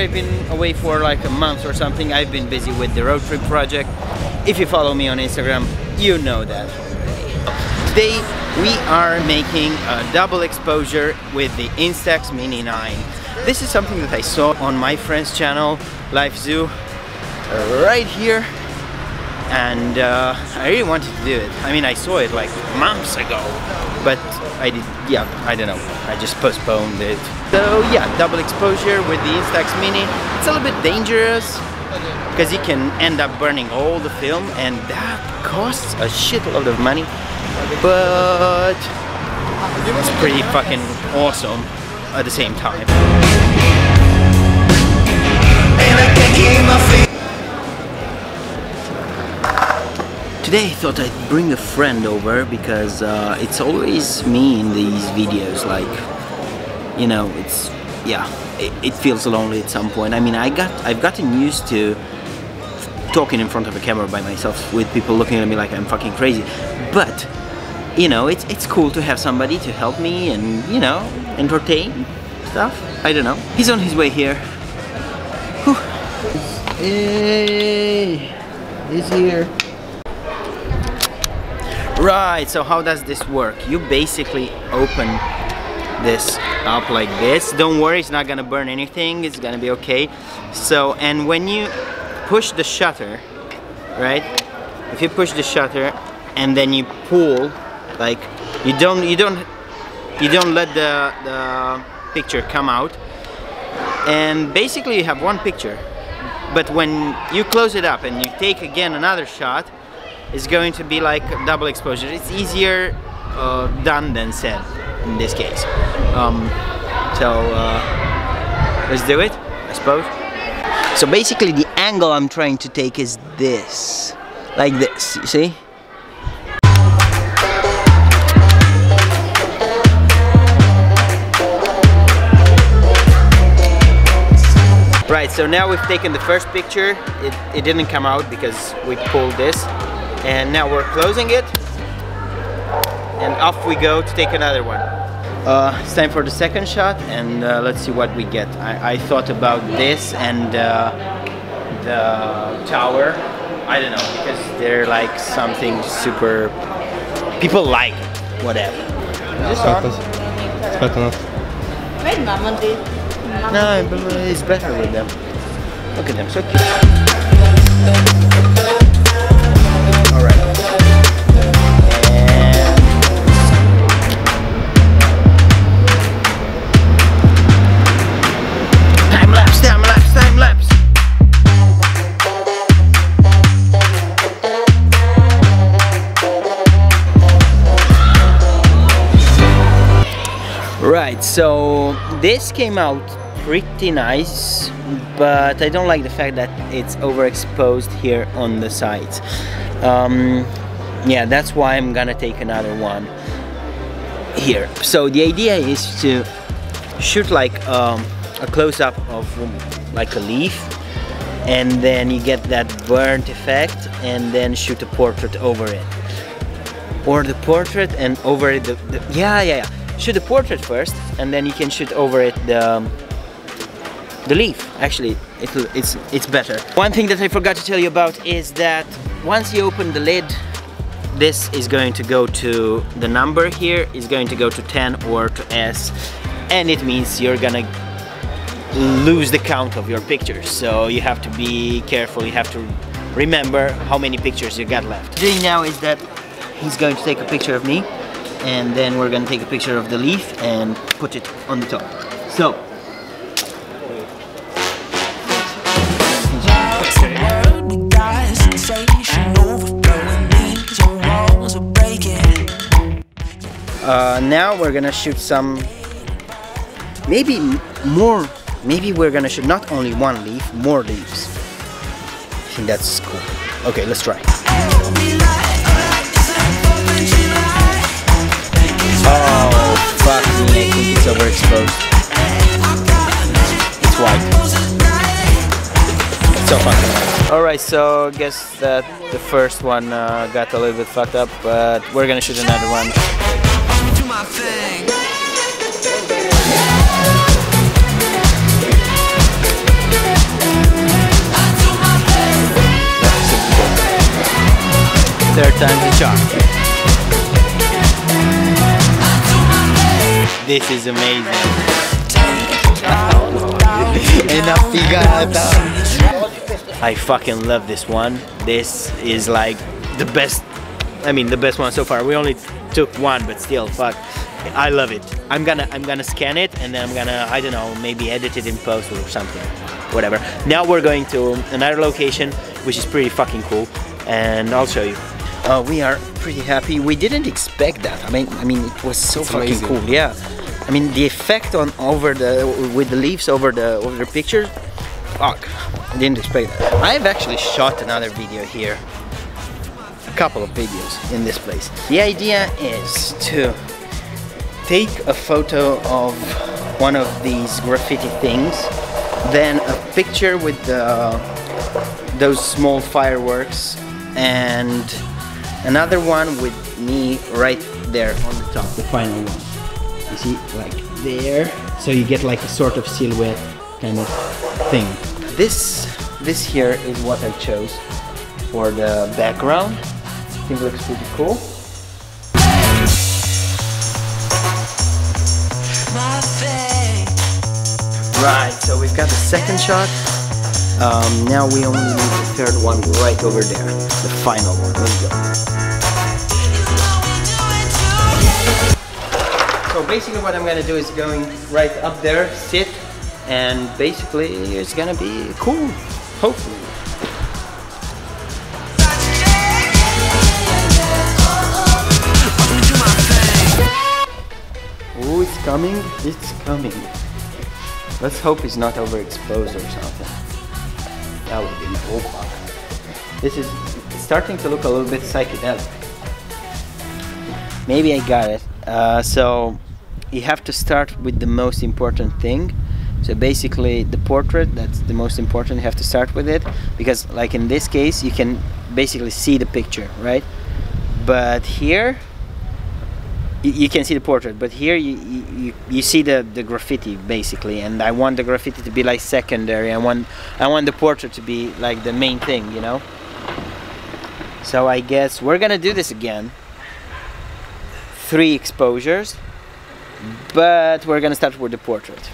I've been away for like a month or something. I've been busy with the road trip project. If you follow me on Instagram, you know that. Today we are making a double exposure with the Instax Mini 9. This is something that I saw on my friend's channel, LifeZoo, right here. And I really wanted to do it. I mean, I saw it like months ago, but I don't know, I just postponed it. So yeah, double exposure with the Instax Mini. It's a little bit dangerous because you can end up burning all the film, and that costs a shitload of money, but it's pretty fucking awesome at the same time. Today I thought I'd bring a friend over because it's always me in these videos, like, you know, it's, yeah, it feels lonely at some point. I mean, I've gotten used to talking in front of a camera by myself with people looking at me like I'm fucking crazy, but, you know, it's cool to have somebody to help me and, you know, entertain stuff. I don't know. He's on his way here. Whew. Hey, he's here. Right, so how does this work? You basically open this up like this. Don't worry, it's not gonna burn anything, it's gonna be okay. So, and when you push the shutter, right? If you push the shutter and then you pull, like, you don't let the picture come out, and basically you have one picture. But when you close it up and you take again another shot, it's going to be like double exposure. It's easier done than said in this case. Let's do it, I suppose. So basically the angle I'm trying to take is this, like this, you see? Right, so now we've taken the first picture. It didn't come out because we pulled this. And now we're closing it, and off we go to take another one. It's time for the second shot, and let's see what we get. I thought about this and the tower. I don't know, because they're like something super... people like it, whatever. Is this on? It's better not. No, but it's better with them. Look at them, so cute. Right, so this came out pretty nice, but I don't like the fact that it's overexposed here on the sides. Yeah, that's why I'm gonna take another one here. So the idea is to shoot like a close-up of like a leaf, and then you get that burnt effect, and then shoot a portrait over it. Or the portrait and over it, yeah. Shoot the portrait first, and then you can shoot over it the leaf. Actually, it's better. One thing that I forgot to tell you about is that once you open the lid, this is going to go to the number here, is going to go to 10 or to S, and it means you're gonna lose the count of your pictures. So you have to be careful, you have to remember how many pictures you got left. What I'm doing now is that he's going to take a picture of me, and then we're gonna take a picture of the leaf and put it on the top. So, now we're gonna shoot some, maybe more, maybe we're gonna shoot not only one leaf, more leaves. I think that's cool. Okay, let's try. Oh, fuck me, I think it's overexposed. It's white. It's so fucking white. Alright, so I guess that the first one got a little bit fucked up, but we're gonna shoot another one. third time's the charm. This is amazing. Enough figata. I fucking love this one. This is like the best, I mean the best one so far. We only took one, but still, fuck. I love it. I'm gonna scan it and then I'm gonna, I don't know, maybe edit it in post or something. Whatever. Now we're going to another location, which is pretty fucking cool, and I'll show you. We are pretty happy. We didn't expect that. I mean, it was so fucking amazing. Cool. Yeah. I mean, the effect on with the leaves over the pictures. Fuck. I didn't expect that. I've actually shot another video here. A couple of videos in this place. The idea is to take a photo of one of these graffiti things, then a picture with those small fireworks, and another one with me right there on the top, the final one. You see, like there, so you get like a sort of silhouette kind of thing. This here is what I chose for the background. I think it looks pretty cool. Right, so we've got the second shot. Now we only need the third one right over there, the final one. Let's go. So basically what I'm gonna do is going right up there, sit, and basically it's gonna be cool, hopefully. Oh, it's coming, it's coming. Let's hope it's not overexposed or something. That would be cool. This is starting to look a little bit psychedelic. Maybe I got it. So you have to start with the most important thing. So basically the portrait, that's the most important. You have to start with it because like in this case you can basically see the picture, right? But here you can see the portrait, but here you see the graffiti basically, and I want the graffiti to be like secondary. I want the portrait to be like the main thing, you know? So I guess we're gonna do this again. 3 exposures, but we're gonna start with the portrait.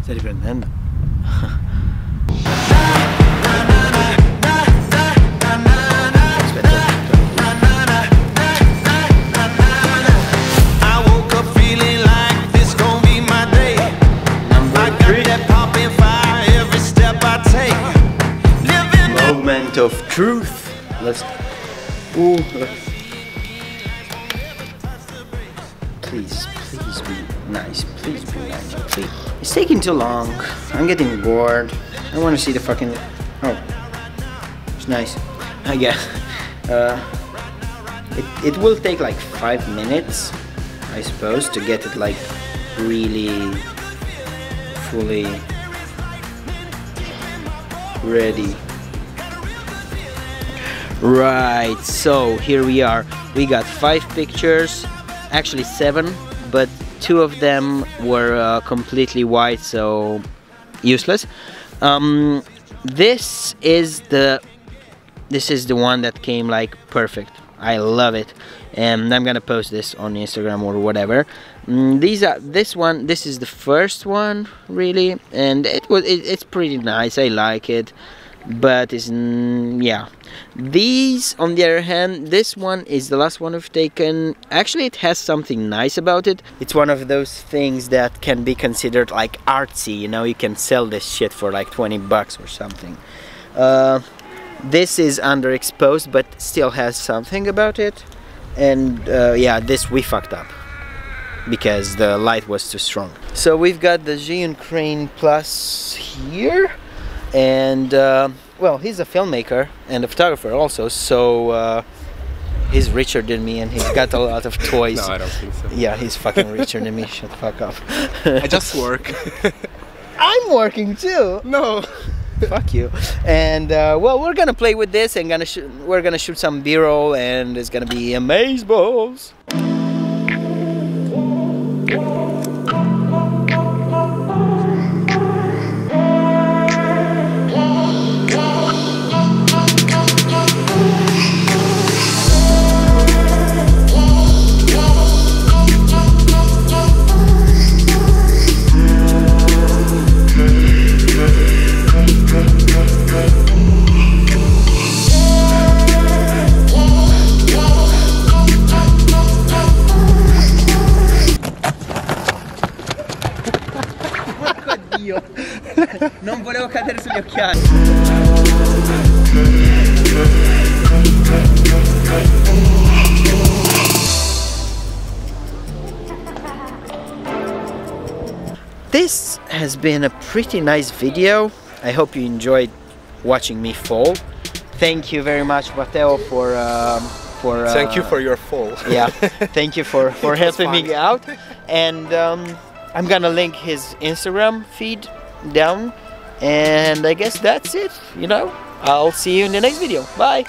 Stai riprendendo? Moment of truth. Let's. Ooh. Please be nice. Please be nice. Please. It's taking too long. I'm getting bored. I want to see the fucking. Oh, it's nice. I guess. It will take like 5 minutes, I suppose, to get it like really fully ready. Right, so here we are. We got 5 pictures, actually 7, but 2 of them were completely white, so useless. This is the one that came like perfect. I love it, and I'm gonna post this on Instagram or whatever. This is the first one really, and it's pretty nice. I like it. But it's, yeah. These, on the other hand, this one is the last one we've taken. Actually, it has something nice about it. It's one of those things that can be considered like artsy, you know, you can sell this shit for like 20 bucks or something. This is underexposed, but still has something about it. And yeah, this we fucked up because the light was too strong. So we've got the Zhiyun Crane Plus here. And well, he's a filmmaker and a photographer also, so he's richer than me and he's got a lot of toys. No, I don't think so. Yeah, he's fucking richer than me. Shut the fuck up. I just work. I'm working too. No. Fuck you. And well, we're gonna play with this and we're gonna shoot some B-roll, and it's gonna be amazeballs. Dio! Non volevo cadere sugli occhiali! This has been a pretty nice video. I hope you enjoyed watching me fall. Thank you very much, Matteo, for Thank you for your fall. yeah, thank you for helping me out. And I'm gonna link his Instagram feed down. And I guess that's it, you know. I'll see you in the next video. Bye!